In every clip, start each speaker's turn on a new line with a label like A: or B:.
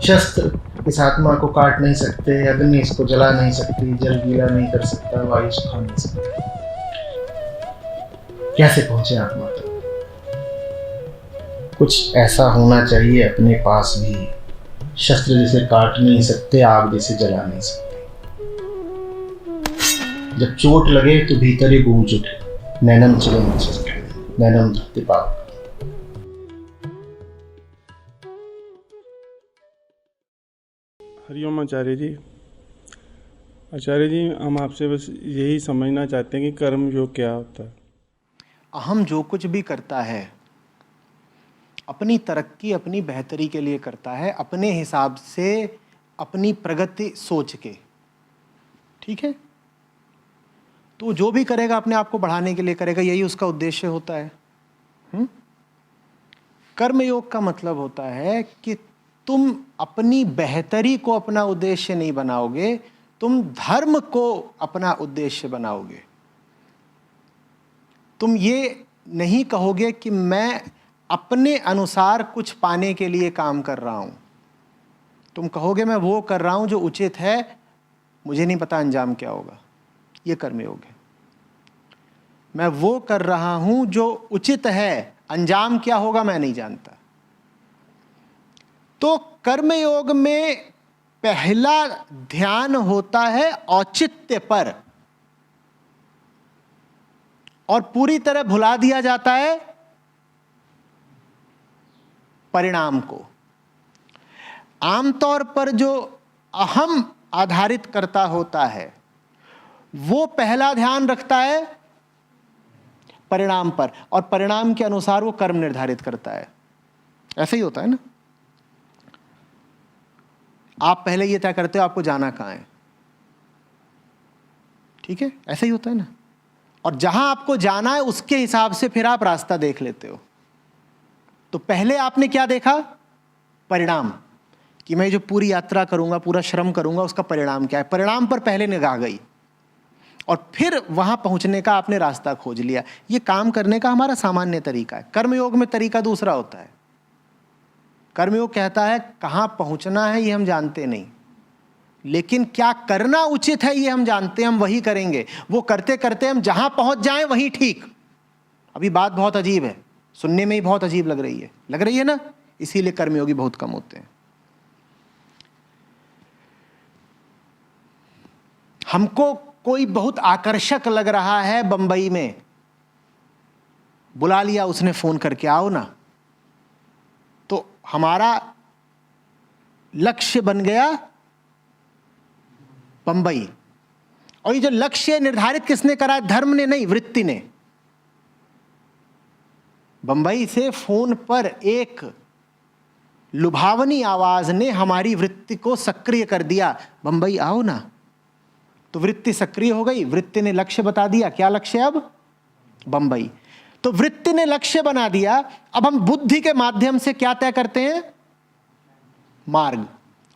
A: शस्त्र इस आत्मा को काट नहीं सकते, अग्नि इसको जला नहीं सकती, जल गीला नहीं कर सकता, वायु सुखा नहीं सकता। कैसे पहुंचे आत्मा तक? कुछ ऐसा होना चाहिए अपने पास भी, शस्त्र जिसे काट नहीं सकते, आग जिसे जला नहीं सकते। जब चोट लगे तो भीतर ही गूंज उठे, नैनम चिरम नैनम धरती पाप।
B: हरिओम आचार्य जी। आचार्य जी, हम आपसे बस यही समझना चाहते हैं कि कर्म योग क्या होता है।
C: हम जो कुछ भी करता है अपनी तरक्की, अपनी बेहतरी के लिए करता है, अपने हिसाब से, अपनी प्रगति सोच के, ठीक है। तो जो भी करेगा अपने आप को बढ़ाने के लिए करेगा, यही उसका उद्देश्य होता है। कर्म योग का मतलब होता है कि तुम अपनी बेहतरी को अपना उद्देश्य नहीं बनाओगे, तुम धर्म को अपना उद्देश्य बनाओगे। तुम ये नहीं कहोगे कि मैं अपने अनुसार कुछ पाने के लिए काम कर रहा हूं। तुम कहोगे मैं वो कर रहा हूं जो उचित है, मुझे नहीं पता अंजाम क्या होगा। ये कर्मयोग है। मैं वो कर रहा हूं जो उचित है, अंजाम क्या होगा मैं नहीं जानता। तो कर्मयोग में पहला ध्यान होता है औचित्य पर, और पूरी तरह भुला दिया जाता है परिणाम को। आमतौर पर जो अहम आधारित करता होता है वो पहला ध्यान रखता है परिणाम पर, और परिणाम के अनुसार वो कर्म निर्धारित करता है। ऐसे ही होता है ना। आप पहले ये तय करते हो आपको जाना कहां है, ठीक है, ऐसे ही होता है ना। और जहां आपको जाना है उसके हिसाब से फिर आप रास्ता देख लेते हो। तो पहले आपने क्या देखा? परिणाम, कि मैं जो पूरी यात्रा करूंगा, पूरा श्रम करूंगा, उसका परिणाम क्या है। परिणाम पर पहले निगाह गई, और फिर वहां पहुंचने का आपने रास्ता खोज लिया। ये काम करने का हमारा सामान्य तरीका है। कर्मयोग में तरीका दूसरा होता है। कर्मयोग कहता है कहां पहुंचना है ये हम जानते नहीं, लेकिन क्या करना उचित है ये हम जानते हैं, हम वही करेंगे। वो करते करते हम जहां पहुंच जाएं वही ठीक। अभी बात बहुत अजीब है, सुनने में ही बहुत अजीब लग रही है ना। इसीलिए कर्मयोगी बहुत कम होते हैं। हमको कोई बहुत आकर्षक लग रहा है, बंबई में बुला लिया उसने फोन करके, आओ ना। तो हमारा लक्ष्य बन गया बंबई। और ये जो लक्ष्य निर्धारित किसने करा? धर्म ने नहीं, वृत्ति ने। बंबई से फोन पर एक लुभावनी आवाज ने हमारी वृत्ति को सक्रिय कर दिया, बंबई आओ ना। तो वृत्ति सक्रिय हो गई, वृत्ति ने लक्ष्य बता दिया। क्या लक्ष्य है अब? बंबई। तो वृत्ति ने लक्ष्य बना दिया। अब हम बुद्धि के माध्यम से क्या तय करते हैं? मार्ग।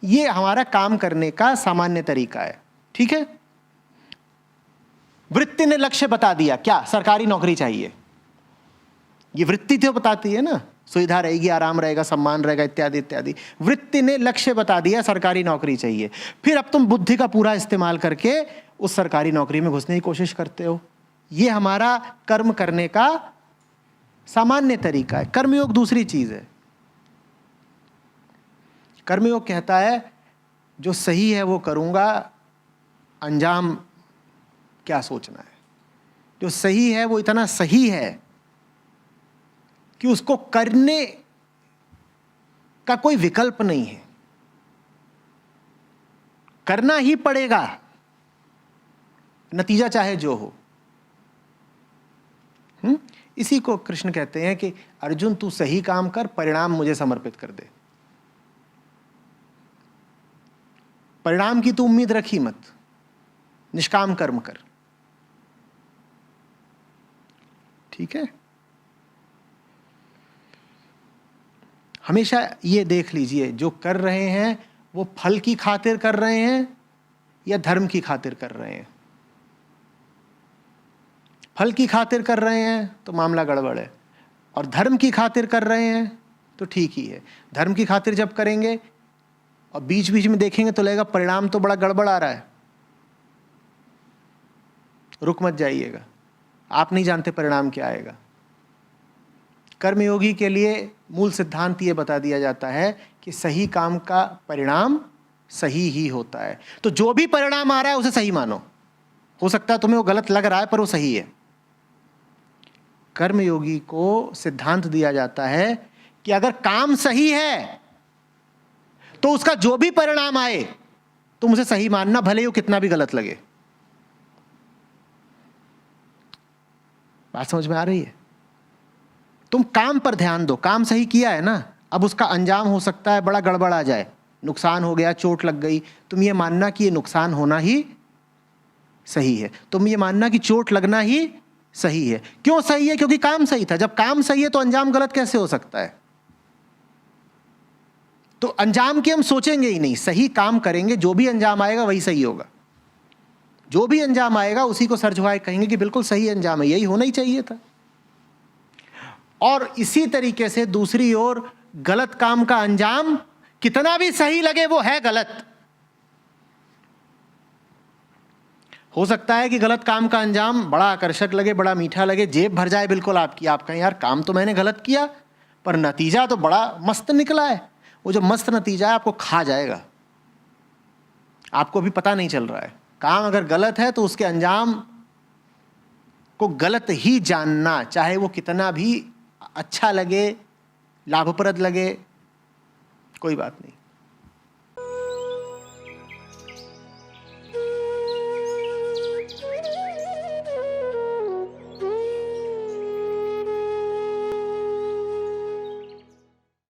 C: ये हमारा काम करने का सामान्य तरीका है, ठीक है। वृत्ति ने लक्ष्य बता दिया, क्या? सरकारी नौकरी चाहिए। ये वृत्ति तो बताती है ना, सुविधा रहेगी, आराम रहेगा, सम्मान रहेगा, इत्यादि इत्यादि। वृत्ति ने लक्ष्य बता दिया, सरकारी नौकरी चाहिए। फिर अब तुम बुद्धि का पूरा इस्तेमाल करके उस सरकारी नौकरी में घुसने की कोशिश करते हो। ये हमारा कर्म करने का सामान्य तरीका है। कर्मयोग दूसरी चीज है। कर्मयोग कहता है जो सही है वो करूंगा, अंजाम क्या सोचना है। जो सही है वो इतना सही है कि उसको करने का कोई विकल्प नहीं है, करना ही पड़ेगा, नतीजा चाहे जो हो। इसी को कृष्ण कहते हैं कि अर्जुन तू सही काम कर, परिणाम मुझे समर्पित कर दे। परिणाम की तू उम्मीद रखी मत, निष्काम कर्म कर, ठीक है। हमेशा ये देख लीजिए, जो कर रहे हैं वो फल की खातिर कर रहे हैं या धर्म की खातिर कर रहे हैं। फल की खातिर कर रहे हैं तो मामला गड़बड़ है, और धर्म की खातिर कर रहे हैं तो ठीक ही है। धर्म की खातिर जब करेंगे और बीच बीच में देखेंगे तो लगेगा परिणाम तो बड़ा गड़बड़ आ रहा है, रुक मत जाइएगा, आप नहीं जानते परिणाम क्या आएगा। कर्मयोगी के लिए मूल सिद्धांत ये बता दिया जाता है कि सही काम का परिणाम सही ही होता है। तो जो भी परिणाम आ रहा है उसे सही मानो। हो सकता है तुम्हें वो गलत लग रहा है पर वो सही है। कर्मयोगी को सिद्धांत दिया जाता है कि अगर काम सही है तो उसका जो भी परिणाम आए तुम उसे सही मानना, भले ही वो कितना भी गलत लगे। बात समझ में आ रही है? तुम काम पर ध्यान दो, काम सही किया है ना, अब उसका अंजाम हो सकता है बड़ा गड़बड़ आ जाए, नुकसान हो गया, चोट लग गई, तुम ये मानना कि ये नुकसान होना ही सही है, तुम ये मानना कि चोट लगना ही सही है। क्यों सही है? क्योंकि काम सही था। जब काम सही है तो अंजाम गलत कैसे हो सकता है? तो अंजाम की हम सोचेंगे ही नहीं, सही काम करेंगे, जो भी अंजाम आएगा वही सही होगा। जो भी अंजाम आएगा उसी को सर झुकाए कहेंगे कि बिल्कुल सही अंजाम है, यही होना ही चाहिए था। और इसी तरीके से दूसरी ओर गलत काम का अंजाम कितना भी सही लगे वो है गलत। हो सकता है कि गलत काम का अंजाम बड़ा आकर्षक लगे, बड़ा मीठा लगे, जेब भर जाए बिल्कुल आपकी, आप कहें यार काम तो मैंने गलत किया पर नतीजा तो बड़ा मस्त निकला है। वो जो मस्त नतीजा है आपको खा जाएगा, आपको भी पता नहीं चल रहा है। काम अगर गलत है तो उसके अंजाम को गलत ही जानना, चाहे वो कितना भी अच्छा लगे, लाभप्रद लगे, कोई बात नहीं।